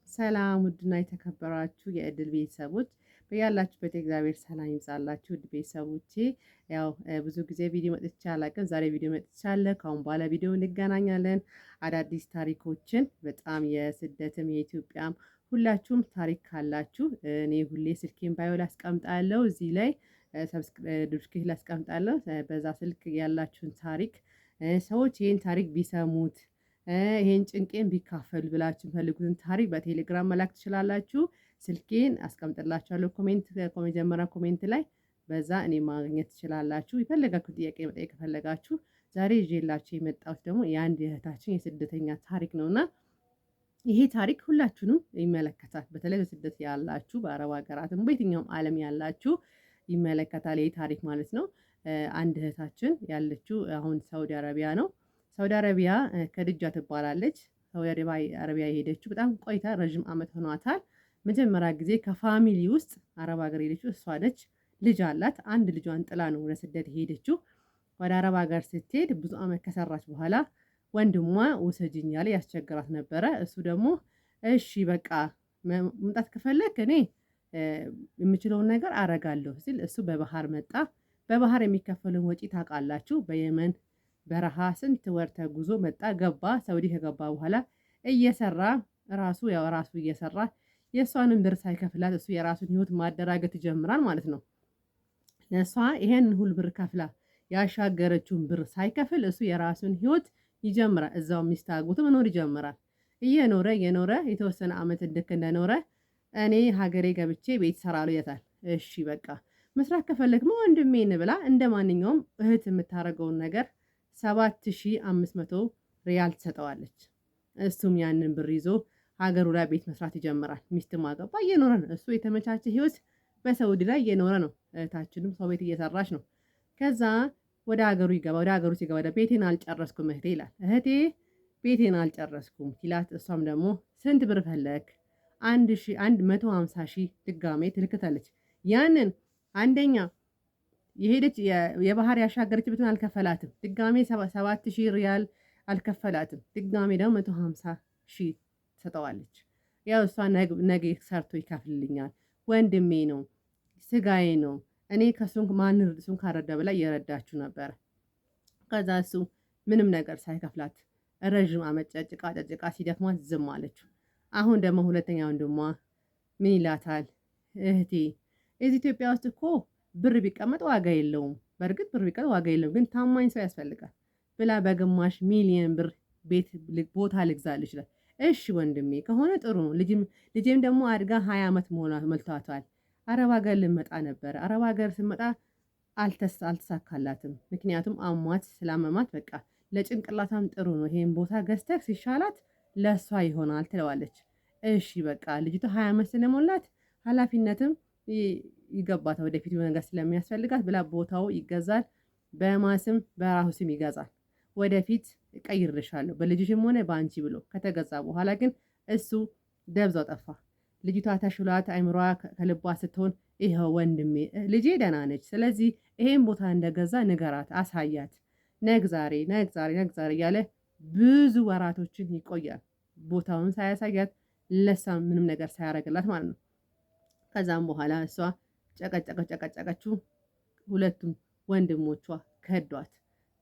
ሰላም ውድና የተከበራችሁ የእድል ቤተሰቦች በያላችሁበት የእግዚአብሔር ሰላም ይብዛላችሁ። ውድ ቤተሰቦቼ ብዙ ጊዜ ቪዲዮ መጥቻ አላውቅም። ዛሬ ቪዲዮ መጥቻለሁ። ከአሁን በኋላ ቪዲዮ እንገናኛለን። አዳዲስ ታሪኮችን በጣም የስደትም የኢትዮጵያም ሁላችሁም ታሪክ ካላችሁ እኔ ሁሌ ስልኬን ባዮ ላይ አስቀምጣለሁ። እዚህ ላይ ሰብስክራይብ ላስቀምጣለሁ። በዛ ስልክ ያላችሁን ታሪክ ሰዎች ይሄን ታሪክ ቢሰሙት ይሄን ጭንቄን ቢካፈሉ ብላችሁ ፈልጉትን ታሪክ በቴሌግራም መላክ ትችላላችሁ። ስልኬን አስቀምጥላችኋለሁ መጀመሪያ ኮሜንት ላይ በዛ እኔ ማግኘት ትችላላችሁ። የፈለጋችሁ ጥያቄ መጠየቅ ከፈለጋችሁ ዛሬ ይዤላችሁ የመጣሁት ደግሞ የአንድ እህታችን የስደተኛ ታሪክ ነውና ይሄ ታሪክ ሁላችሁንም ይመለከታል። በተለይ በስደት ያላችሁ በአረብ ሀገራትም በየትኛውም ዓለም ያላችሁ ይመለከታል ይሄ ታሪክ ማለት ነው። አንድ እህታችን ያለችው አሁን ሳውዲ አረቢያ ነው። ሳውዲ አረቢያ ከድጃ ትባላለች። ሳውዲ አረቢያ የሄደችው በጣም ቆይታ ረዥም ዓመት ሆኗታል። መጀመሪያ ጊዜ ከፋሚሊ ውስጥ አረብ ሀገር ሄደችው እሷ ነች። ልጅ አላት። አንድ ልጇን ጥላ ነው ወደ ስደት ሄደችው። ወደ አረብ ሀገር ስትሄድ ብዙ ዓመት ከሰራች በኋላ ወንድሟ ውሰጂኝ ያለ ያስቸግራት ነበረ። እሱ ደግሞ እሺ በቃ መምጣት ከፈለክ እኔ የምችለውን ነገር አረጋለሁ ሲል እሱ በባህር መጣ። በባህር የሚከፈለውን ወጪ ታውቃላችሁ። በየመን በረሃ ስንት ወር ተጉዞ መጣ ገባ። ሳውዲ ከገባ በኋላ እየሰራ ራሱ እየሰራ የእሷንም ብር ሳይከፍላት እሱ የራሱን ህይወት ማደራጀት ይጀምራል ማለት ነው። ለእሷ ይሄን ሁሉ ብር ከፍላ ያሻገረችውን ብር ሳይከፍል እሱ የራሱን ህይወት ይጀምራል። እዛው ሚስት አግብቶ መኖር ይጀምራል። እየኖረ የተወሰነ ዓመት ልክ እንደኖረ እኔ ሀገሬ ገብቼ ቤት እሰራለሁ ይላታል። እሺ በቃ መስራት ከፈለግማ ወንድሜን ብላ እንደ ማንኛውም እህት የምታደርገውን ነገር 7500 ሪያል ትሰጠዋለች። እሱም ያንን ብር ይዞ ሀገሩ ላይ ቤት መስራት ይጀምራል። ሚስትም አገባ እየኖረ ነው። እሱ የተመቻቸ ህይወት በሳውዲ ላይ እየኖረ ነው። እህታችንም ሰው ቤት እየሰራች ነው። ከዛ ወደ ሀገሩ ሲገባ ቤቴን አልጨረስኩም እህቴ ይላል። እህቴ ቤቴን አልጨረስኩም ይላት። እሷም ደግሞ ስንት ብር ፈለክ? 150,000 ድጋሜ ትልክታለች። ያንን አንደኛ የሄደች የባህር ያሻገረችበትን አልከፈላትም። ድጋሜ 7,000 ሪያል አልከፈላትም። ድጋሜ ደግሞ 150,000 ትሰጠዋለች። ያው እሷ ነገ ሰርቶ ይከፍልልኛል፣ ወንድሜ ነው፣ ስጋዬ ነው፣ እኔ እሱን ካረዳ በላይ እየረዳችሁ ነበረ። ከዛ እሱ ምንም ነገር ሳይከፍላት ረዥም ዓመት ጨጭቃ ሲደክማት ዝም አለችው። አሁን ደግሞ ሁለተኛ ወንድሟ ምን ይላታል? እህቴ እዚህ ኢትዮጵያ ውስጥ እኮ ብር ቢቀመጥ ዋጋ የለውም። በእርግጥ ብር ቢቀመጥ ዋጋ የለውም፣ ግን ታማኝ ሰው ያስፈልጋል ብላ በግማሽ ሚሊየን ብር ቦታ ልግዛልሽ ይላል። እሺ ወንድሜ ከሆነ ጥሩ ነው። ልጄም ደግሞ አድጋ 20 ዓመት መልቷታል። አረብ ሀገር ልመጣ ነበረ። አረብ ሀገር ስመጣ አልተሳካላትም። ምክንያቱም አሟት ስላመማት በቃ ለጭንቅላታም ጥሩ ነው ይሄን ቦታ ገዝተህ ሲሻላት ለእሷ ይሆናል ትለዋለች። እሺ በቃ ልጅቷ 20 ዓመት ስለሞላት ኃላፊነትም ይገባታል ወደፊት ነገር ስለሚያስፈልጋት ብላ ቦታው ይገዛል። በማስም በራሱ ስም ይገዛል። ወደፊት እቀይርልሻለሁ በልጅሽም ሆነ በአንቺ ብሎ ከተገዛ በኋላ ግን እሱ ደብዛው ጠፋ። ልጅቷ ተሽሏት አይምሯ ከልቧ ስትሆን ይኸው ወንድሜ ልጄ ደህና ነች፣ ስለዚህ ይሄን ቦታ እንደገዛ ንገራት፣ አሳያት፣ ነግ ዛሬ እያለ ብዙ ወራቶችን ይቆያል። ቦታውን ሳያሳያት ለሳም ምንም ነገር ሳያደርግላት ማለት ነው። ከዛም በኋላ እሷ ጨቀጨቀችው። ሁለቱም ወንድሞቿ ከዷት።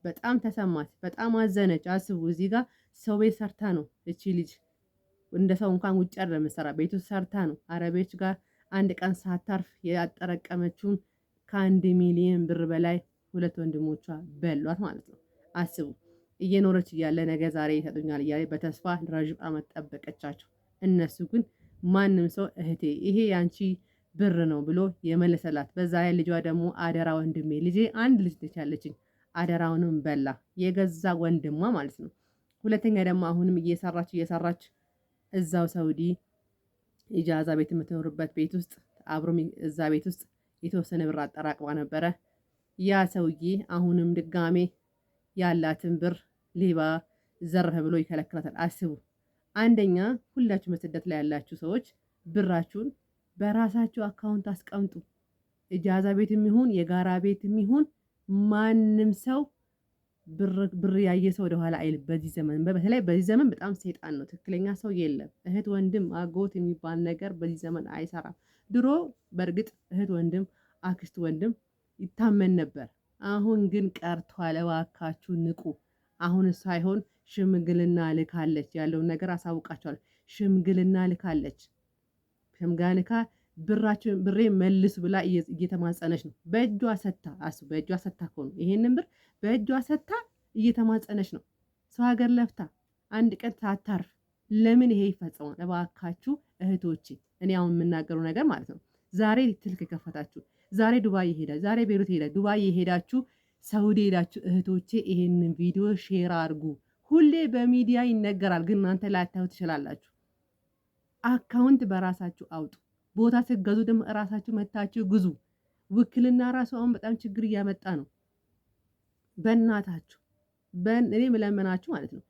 በጣም ተሰማት፣ በጣም አዘነች። አስቡ እዚህ ጋር ሰው ቤት ሰርታ ነው እቺ ልጅ እንደ ሰው እንኳን ውጭ አይደለም የምትሰራ፣ ቤቱ ሰርታ ነው አረቤች ጋር አንድ ቀን ሳታርፍ ያጠረቀመችውን ከ1 ሚሊዮን ብር በላይ ሁለት ወንድሞቿ በሏት ማለት ነው። አስቡ እየኖረች እያለ ነገ ዛሬ ይሰጡኛል እያለ በተስፋ ረዥም ዓመት ጠበቀቻቸው። እነሱ ግን ማንም ሰው እህቴ ይሄ ያንቺ ብር ነው ብሎ የመለሰላት። በዛ ላይ ልጇ ደግሞ አደራ ወንድሜ ልጄ አንድ ልጅ ነች ያለችኝ፣ አደራውንም በላ የገዛ ወንድሟ ማለት ነው። ሁለተኛ ደግሞ አሁንም እየሰራች እዛው ሳውዲ ኢጃዛ ቤት የምትኖርበት ቤት ውስጥ አብሮም እዛ ቤት ውስጥ የተወሰነ ብር አጠራቅማ ነበረ። ያ ሰውዬ አሁንም ድጋሜ ያላትን ብር ሌባ ዘረፈ ብሎ ይከለክላታል። አስቡ። አንደኛ ሁላችሁ በስደት ላይ ያላችሁ ሰዎች ብራችሁን በራሳችሁ አካውንት አስቀምጡ። ኢጃዛ ቤትም ይሁን የጋራ ቤትም ይሁን ማንም ሰው ብር ያየ ሰው ወደኋላ አይል። በዚህ ዘመን በተለይ በዚህ ዘመን በጣም ሰይጣን ነው። ትክክለኛ ሰው የለም። እህት ወንድም አጎት የሚባል ነገር በዚህ ዘመን አይሰራም። ድሮ በእርግጥ እህት ወንድም አክስት ወንድም ይታመን ነበር። አሁን ግን ቀርቷል። እባካችሁ ንቁ። አሁን ሳይሆን ሽምግልና ልካለች። ያለውን ነገር አሳውቃቸዋል። ሽምግልና ልካለች። ሽምግልና ልካ ብሬ መልሱ ብላ እየተማጸነች ነው። በእጇ ሰታ በእጇ ሰታ እኮ ነው ይሄንን ብር በእጇ ሰታ እየተማጸነች ነው። ሰው ሀገር ለፍታ አንድ ቀን ሳታርፍ ለምን ይሄ ይፈጸማል? እባካችሁ እህቶቼ፣ እኔ አሁን የምናገረው ነገር ማለት ነው። ዛሬ ትልክ ከፈታችሁ፣ ዛሬ ዱባይ ይሄዳል፣ ዛሬ ቤሩት ይሄዳል፣ ዱባይ የሄዳችሁ ሳውዲ ሄዳችሁ እህቶቼ ይሄንን ቪዲዮ ሼር አድርጉ። ሁሌ በሚዲያ ይነገራል፣ ግን እናንተ ላታዩ ትችላላችሁ። አካውንት በራሳችሁ አውጡ። ቦታ ስትገዙ ደግሞ እራሳችሁ መታችሁ ግዙ። ውክልና ራሱ አሁን በጣም ችግር እያመጣ ነው። በእናታችሁ እኔ የምለምናችሁ ማለት ነው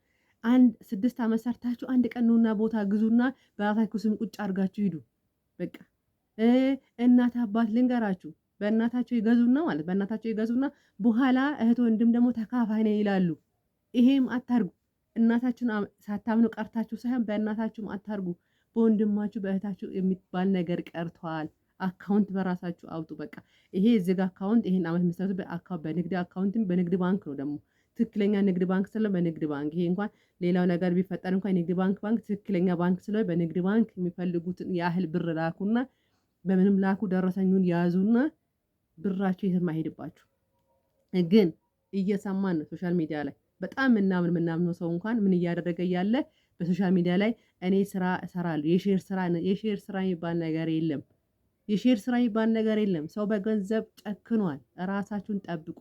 6 ዓመት ሰርታችሁ አንድ ቀን ኑና ቦታ ግዙና በራሳችሁ ስም ቁጭ አድርጋችሁ ሂዱ። በቃ እናት አባት ልንገራችሁ፣ በእናታቸው ይገዙና ማለት በእናታቸው ይገዙና በኋላ እህት ወንድም ደግሞ ተካፋይ ነን ይላሉ። ይሄም አታርጉ። እናታችሁን ሳታምኑ ቀርታችሁ ሳይሆን በእናታችሁም አታርጉ። በወንድማችሁ በእህታችሁ የሚባል ነገር ቀርቷል። አካውንት በራሳችሁ አውጡ። በቃ ይሄ እዚህ አካውንት ይሄን አመት መስጠቱ በንግድ አካውንትም በንግድ ባንክ ነው ደግሞ ትክክለኛ ንግድ ባንክ ስለ በንግድ ባንክ ይሄ እንኳን ሌላው ነገር ቢፈጠር እንኳን ንግድ ባንክ ትክክለኛ ባንክ ስለ በንግድ ባንክ የሚፈልጉትን ያህል ብር ላኩና በምንም ላኩ ደረሰኙን ያዙና ብራችሁ የትም አይሄድባችሁ። ግን እየሰማን ነው ሶሻል ሚዲያ ላይ በጣም ምናምን ሰው እንኳን ምን እያደረገ ያለ በሶሻል ሚዲያ ላይ እኔ ስራ እሰራለሁ። የሼር ስራ የሚባል ነገር የለም። የሼር ስራ የሚባል ነገር የለም። ሰው በገንዘብ ጨክኗል። ራሳችሁን ጠብቁ።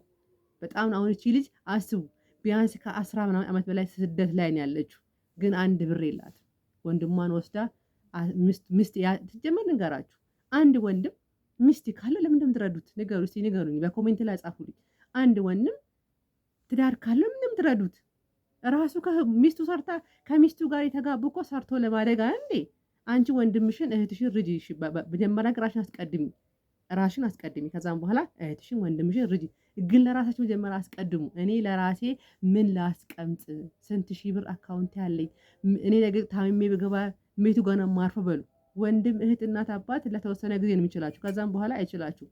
በጣም አሁን እቺ ልጅ አስቡ፣ ቢያንስ ከ10 ምናምን ዓመት በላይ ስደት ላይ ነው ያለችው። ግን አንድ ብር የላት። ወንድሟን ወስዳ ሚስት ትጀመር ንገራችሁ። አንድ ወንድም ሚስት ካለ ለምን እንደምትረዱት ንገሩኝ። በኮሜንት ላይ ጻፉልኝ። አንድ ወንድም ትዳር ካለ ምን እንደምትረዱት ራሱ ከሚስቱ ሰርታ ከሚስቱ ጋር የተጋቡ እኮ ሰርቶ ለማደግ እንዴ። አንቺ ወንድምሽን እህትሽን ርጂ። መጀመሪያ ራሽን አስቀድሚ። ከዛም በኋላ እህትሽን ወንድምሽን ርጂ። ግን ለራሳችሁ መጀመሪያ አስቀድሙ። እኔ ለራሴ ምን ላስቀምጥ? ስንት ሺህ ብር አካውንት ያለኝ እኔ ነገ ታምሜ በገባ ሜቱ ጋር ነው የማርፈው በሉ። ወንድም እህት፣ እናት፣ አባት ለተወሰነ ጊዜ ነው የሚችላችሁ። ከዛም በኋላ አይችላችሁ።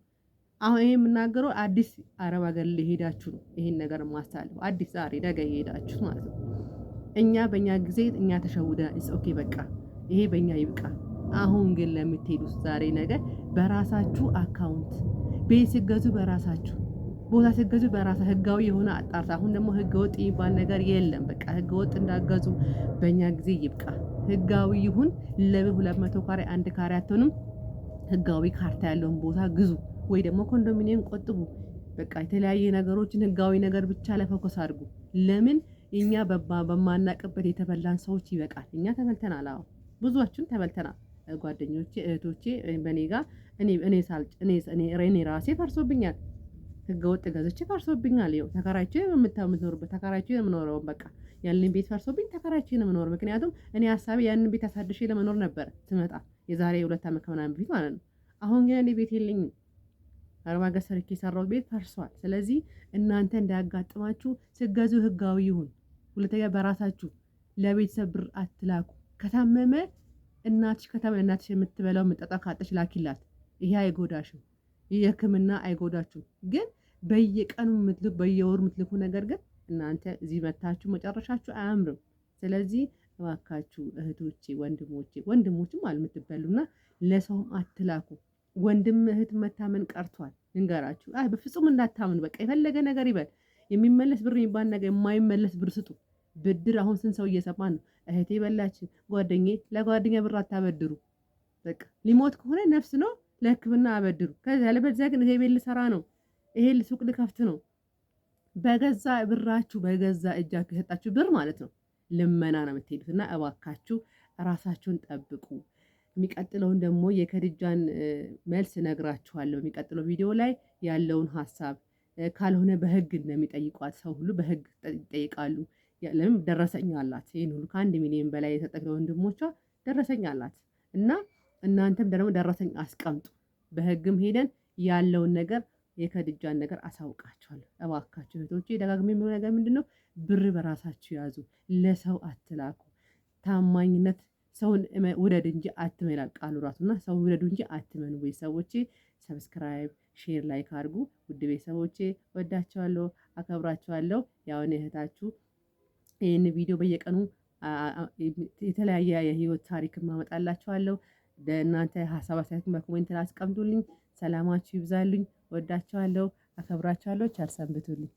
አሁን ይሄ የምናገረው አዲስ አረብ ሀገር ሊሄዳችሁ ነው። ይሄን ነገር ማስተላለፍ አዲስ ዛሬ ነገ ይሄዳችሁ ማለት ነው። እኛ በእኛ ጊዜ እኛ ተሸውደናል። ኦኬ በቃ ይሄ በእኛ ይብቃ። አሁን ግን ለምትሄዱት ዛሬ ነገ በራሳችሁ አካውንት ቤት ሲገዙ በራሳችሁ ቦታ ሲገዙ በራሳችሁ ህጋዊ የሆነ አጣርታ። አሁን ደግሞ ህገወጥ የሚባል ነገር የለም። በቃ ህገወጥ እንዳገዙ በእኛ ጊዜ ይብቃ። ህጋዊ ይሁን። ለምን 200 ካሬ አንድ ካሬ አትሆንም? ህጋዊ ካርታ ያለውን ቦታ ግዙ፣ ወይ ደግሞ ኮንዶሚኒየም ቆጥቡ። በቃ የተለያየ ነገሮችን ህጋዊ ነገር ብቻ ላይ ፎከስ አድርጉ። ለምን እኛ በማናቅበት የተበላን ሰዎች ይበቃል። እኛ ተበልተናል። አዎ ብዙዎችን ተበልተናል። ጓደኞቼ፣ እህቶቼ በኔ ጋር እኔ ራሴ ፈርሶብኛል። ህገወጥ ገዝቼ ፈርሶብኛል። ይኸው ተከራይቼ የምትኖርበት ተከራይቼ የምኖረው በቃ ያንን ቤት ፈርሶብኝ ተከራይቼ ነው የምኖረው። ምክንያቱም እኔ ሀሳቤ ያንን ቤት አሳድሼ ለመኖር ነበር ስመጣ የዛሬ 2 ዓመት ከምናምን በፊት ማለት ነው። አሁን ግን እኔ ቤት የለኝም። አረብ ሀገር ሰርቼ የሰራሁት ቤት ፈርሷል። ስለዚህ እናንተ እንዳያጋጥማችሁ ስገዙ ህጋዊ ይሁን። ሁለተኛ በራሳችሁ ለቤተሰብ ብር አትላኩ። ከታመመ እናትሽ የምትበላው የምጠጣ ካጠች ላኪላት። ይሄ አይጎዳሽም። የህክምና አይጎዳችሁም። ግን በየቀኑ በየወሩ የምትልኩ ነገር ግን እናንተ እዚህ መታችሁ መጨረሻችሁ አያምርም። ስለዚህ እባካችሁ እህቶቼ፣ ወንድሞችም አልምትበሉና ለሰውም አትላኩ። ወንድም እህት መታመን ቀርቷል። ልንገራችሁ፣ በፍጹም እንዳታምኑ። በቃ የፈለገ ነገር ይበል። የሚመለስ ብር የሚባል ነገር የማይመለስ ብር ስጡ። ብድር አሁን ስንት ሰው እየሰማን ነው። እህቴ በላችን፣ ለጓደኛ ብር አታበድሩ። በቃ ሊሞት ከሆነ ነፍስ ነው ለህክምና አበድሩ። ከዛ ለበዚያ ግን ይሄ ቤት ልሰራ ነው፣ ይሄ ሱቅ ልከፍት ነው፣ በገዛ ብራችሁ በገዛ እጃችሁ የሰጣችሁ ብር ማለት ነው ልመና ነው የምትሄዱት። እና እባካችሁ ራሳችሁን ጠብቁ። የሚቀጥለውን ደግሞ የከድጃን መልስ ነግራችኋለሁ። የሚቀጥለው ቪዲዮ ላይ ያለውን ሀሳብ ካልሆነ በህግ እንደሚጠይቋት ሰው ሁሉ በህግ ይጠይቃሉ። ለምን ደረሰኝ አላት። ይሄን ሁሉ ከ1 ሚሊዮን በላይ የሰጠች ወንድሞቿ ደረሰኝ አላት። እና እናንተም ደግሞ ደረሰኝ አስቀምጡ። በህግም ሄደን ያለውን ነገር የከድጃን ነገር አሳውቃችኋለሁ። እባካችሁ እህቶቼ ደጋግሜ የምለው ነገር ምንድነው? ብር በራሳችሁ ያዙ፣ ለሰው አትላኩ። ታማኝነት ሰውን ውደድ እንጂ አትመን ይላል ቃሉ ራሱና ሰው ውደዱ እንጂ አትመኑ። ቤተሰቦቼ ሰብስክራይብ፣ ሼር፣ ላይክ አድርጉ። ውድ ቤተሰቦቼ ወዳቸዋለሁ፣ አከብራቸዋለሁ። ያው እኔ እህታችሁ ይህን ቪዲዮ በየቀኑ የተለያየ የህይወት ታሪክ ማመጣላችኋለሁ። እናንተ ሀሳብ አስተያየት በኮሜንት ላይ አስቀምጡልኝ። ሰላማችሁ ይብዛልኝ። ወዳችኋለሁ፣ አከብራችኋለሁ። ቸር ሰንብቱልኝ።